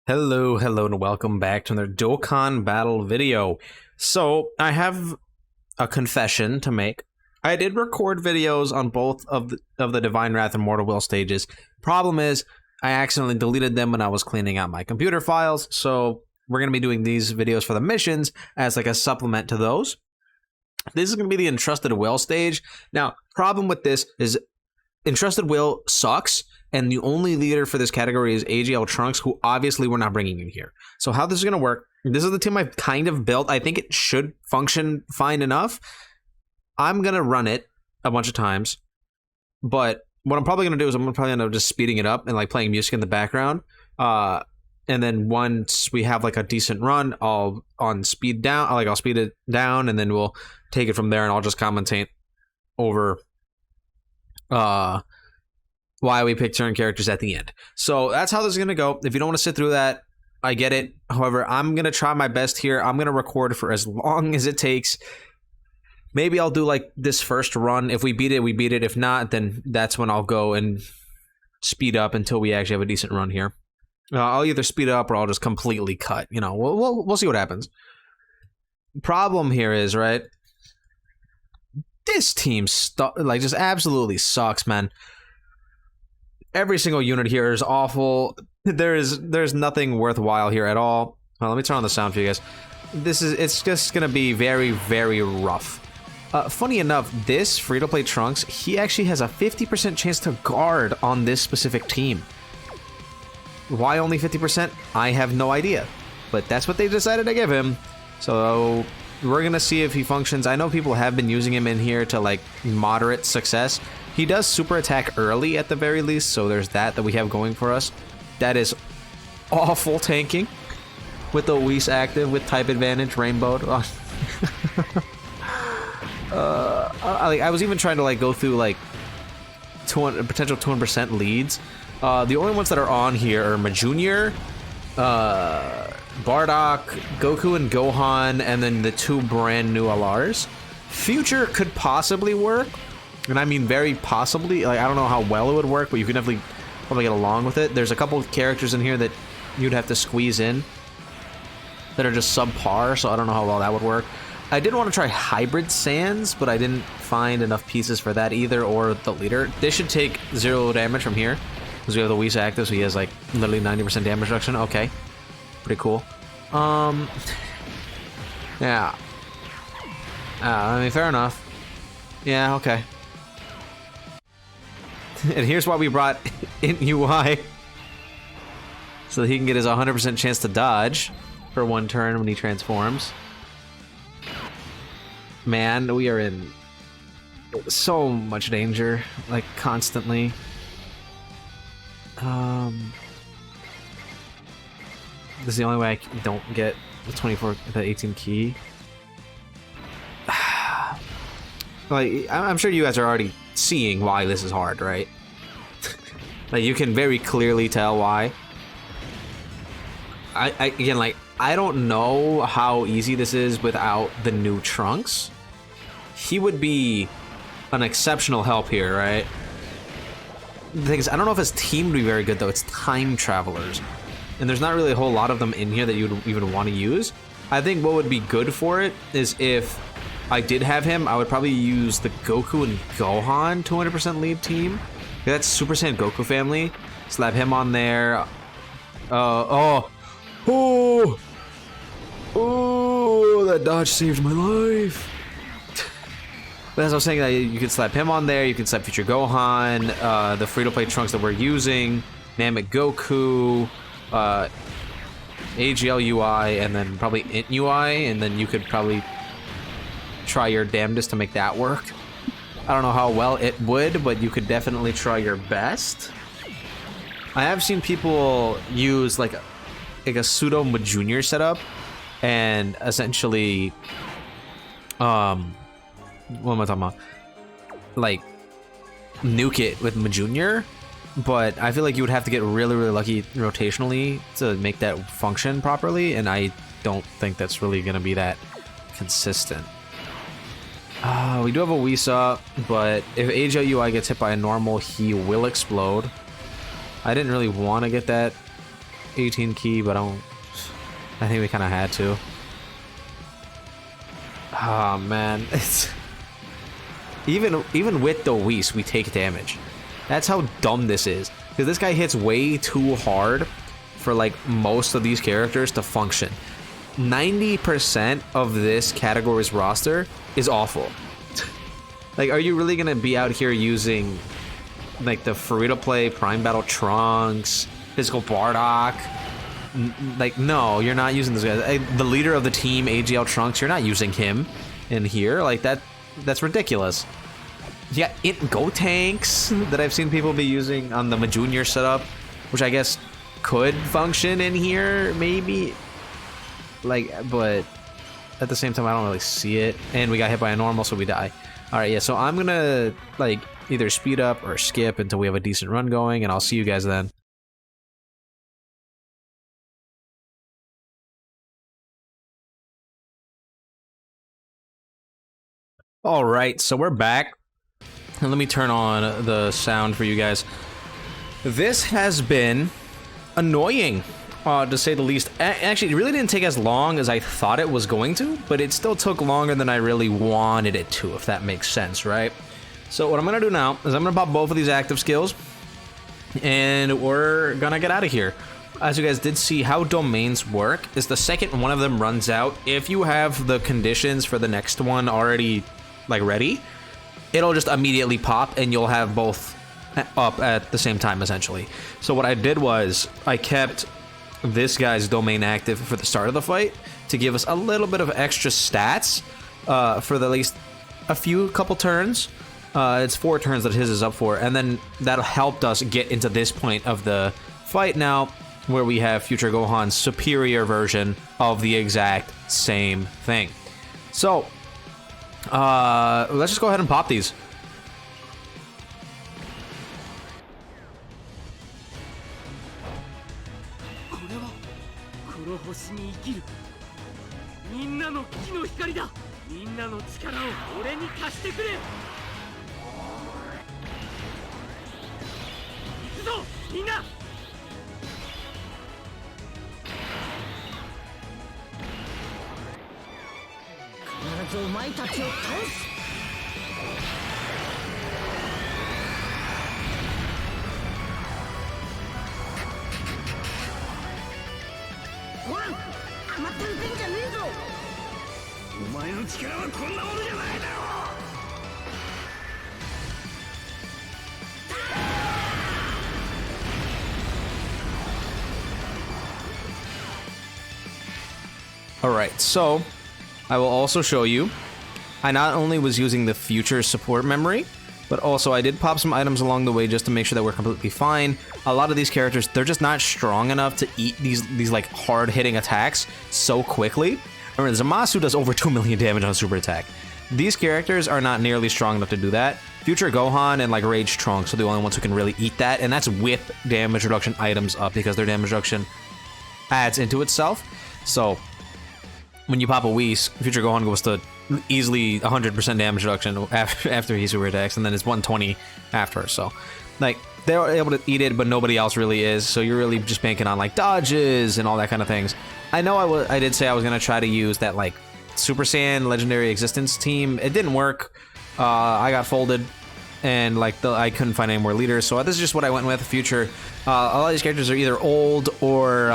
Hello, and welcome back to another Dokkan battle video. So, I have a confession to make. I did record videos on both of the Divine Wrath and Mortal Will stages. Problem is, I accidentally deleted them when I was cleaning out my computer files, so we're going to be doing these videos for the missions as like a supplement to those. This is going to be the Entrusted Will stage. Now, problem with this is Entrusted Will sucks, and the only leader for this category is AGL Trunks, who obviously we're not bringing in here. So how this is going to work, this is the team I've kind of built. I think it should function fine enough. I'm going to run it a bunch of times, but what I'm probably going to do is I'm probably end up just speeding it up and like playing music in the background. And then once we have like a decent run, I'll speed it down, and then we'll take it from there, and I'll just commentate over why we pick certain characters at the end. So that's how this is going to go. If you don't want to sit through that, I get it. However, I'm going to try my best here. I'm going to record for as long as it takes. Maybe I'll do like this first run. If we beat it, we beat it. If not, then that's when I'll go and speed up until we actually have a decent run here. I'll either speed up or I'll just completely cut. You know, we'll see what happens. Problem here is, right, this team just absolutely sucks, man. Every single unit here is awful. There's nothing worthwhile here at all. Well, let me turn on the sound for you guys. It's just gonna be very, very rough. Funny enough, this free-to-play Trunks, he actually has a 50% chance to guard on this specific team. Why only 50%? I have no idea. But that's what they decided to give him. So we're gonna see if he functions. I know people have been using him in here to like moderate success. He does super attack early at the very least, so there's that we have going for us. That is awful tanking with the Whis active with type advantage rainbowed. I was even trying to like go through like potential 200% leads. The only ones that are on here are Majunior, Bardock, Goku and Gohan, and then the two brand new LRs. Future could possibly work, and I mean very possibly. Like, I don't know how well it would work, but you can definitely probably get along with it. There's a couple of characters in here that you'd have to squeeze in that are just subpar, so I don't know how well that would work. I did want to try Hybrid Sands, but I didn't find enough pieces for that either, or the leader. This should take 0 damage from here, because we have the Whis active, so he has like literally 90% damage reduction. Okay, pretty cool. Yeah. I mean, fair enough. Yeah, okay. And here's why we brought in UI. So that he can get his 100% chance to dodge for one turn when he transforms. Man, we are in so much danger, like, constantly. This is the only way I don't get the 18 key. Like, I'm sure you guys are already seeing why this is hard, right? Like, you can very clearly tell why. Again, like, I don't know how easy this is without the new Trunks. He would be an exceptional help here, right? The thing is, I don't know if his team would be very good, though. It's time travelers. And there's not really a whole lot of them in here that you would even want to use. I think what would be good for it is if I did have him, I would probably use the Goku and Gohan 200% lead team. That's Super Saiyan Goku family. Slap him on there. Oh, that dodge saved my life. But as I was saying, you could slap him on there. You can slap Future Gohan, the free-to-play Trunks that we're using, Namek Goku, AGL UI, and then probably Int UI, and then you could probably try your damnedest to make that work. I don't know how well it would, but you could definitely try your best. I have seen people use like a pseudo Majunior setup and essentially what am I talking about? Like nuke it with Majunior, but I feel like you would have to get really, really lucky rotationally to make that function properly, and I don't think that's really gonna be that consistent. We do have a Whis, but if AGL UI gets hit by a normal, he will explode. I didn't really want to get that 18 key, but I think we kind of had to. Oh man, it's even with the Whis, we take damage. That's how dumb this is. Because this guy hits way too hard for like most of these characters to function. 90% of this category's roster is awful. Like, are you really gonna be out here using like the free-to-play Prime Battle Trunks, Physical Bardock? Like, no, you're not using this guy. The leader of the team, AGL Trunks, you're not using him in here. Like, that's ridiculous. Yeah, Go Tanks that I've seen people be using on the Majunior setup, which I guess could function in here, maybe. Like, but at the same time, I don't really see it. And we got hit by a normal, so we die. Alright, yeah, so I'm gonna, like, either speed up or skip until we have a decent run going, and I'll see you guys then. Alright, so we're back. And let me turn on the sound for you guys. This has been annoying, to say the least. Actually, it really didn't take as long as I thought it was going to, but it still took longer than I really wanted it to, if that makes sense, right? So what I'm gonna do now is I'm gonna pop both of these active skills, and we're gonna get out of here. As you guys did see, how domains work is the second one of them runs out, if you have the conditions for the next one already, like, ready, it'll just immediately pop and you'll have both up at the same time, essentially. So what I did was I kept this guy's domain active for the start of the fight to give us a little bit of extra stats for at least a couple turns. It's 4 turns that his is up for, and then that helped us get into this point of the fight now, where we have Future Gohan's superior version of the exact same thing. So let's just go ahead and pop these. Alright, so I will also show you, I not only was using the future support memory, but also I did pop some items along the way just to make sure that we're completely fine. A lot of these characters, they're just not strong enough to eat these like hard-hitting attacks so quickly. Remember, Zamasu does over 2 million damage on super attack. These characters are not nearly strong enough to do that. Future Gohan and like Rage Trunks are the only ones who can really eat that, and that's with damage reduction items up because their damage reduction adds into itself. So when you pop a Whis, Future Gohan goes to easily 100% damage reduction after he super attacks, and then it's 120 after. So, like, they're able to eat it, but nobody else really is. So you're really just banking on like dodges and all that kind of things. I know I did say I was gonna try to use that like Super Saiyan Legendary Existence team. It didn't work. I got folded, and like I couldn't find any more leaders. So this is just what I went with. Future. A lot of these characters are either old or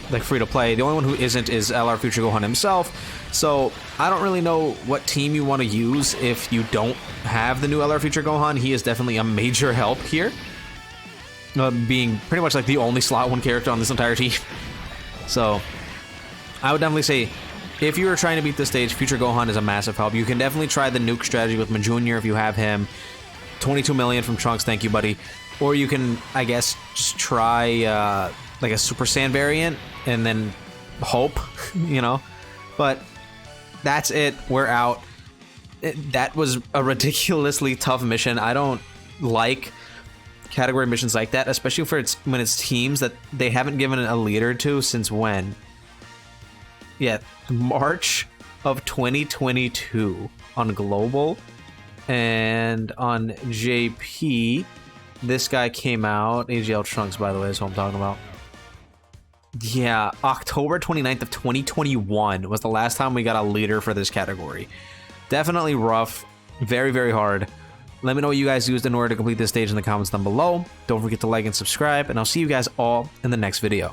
like free to play. The only one who isn't is LR Future Gohan himself. So I don't really know what team you want to use if you don't have the new LR Future Gohan. He is definitely a major help here, being pretty much like the only slot 1 character on this entire team. So I would definitely say, if you were trying to beat this stage, Future Gohan is a massive help. You can definitely try the nuke strategy with Majunior if you have him. 22 million from Trunks, thank you, buddy. Or you can, I guess, just try like a Super Saiyan variant and then hope, you know. But that's it. We're out. That was a ridiculously tough mission. I don't like category missions like that, especially for when it's teams that they haven't given a leader to since when? Yeah, March of 2022 on Global, and on JP This guy came out. AGL Trunks, by the way, is what I'm talking about. Yeah, October 29th of 2021 was the last time we got a leader for this category. Definitely rough. Very, very hard. Let me know what you guys used in order to complete this stage in the comments down below. Don't forget to like and subscribe, and I'll see you guys all in the next video.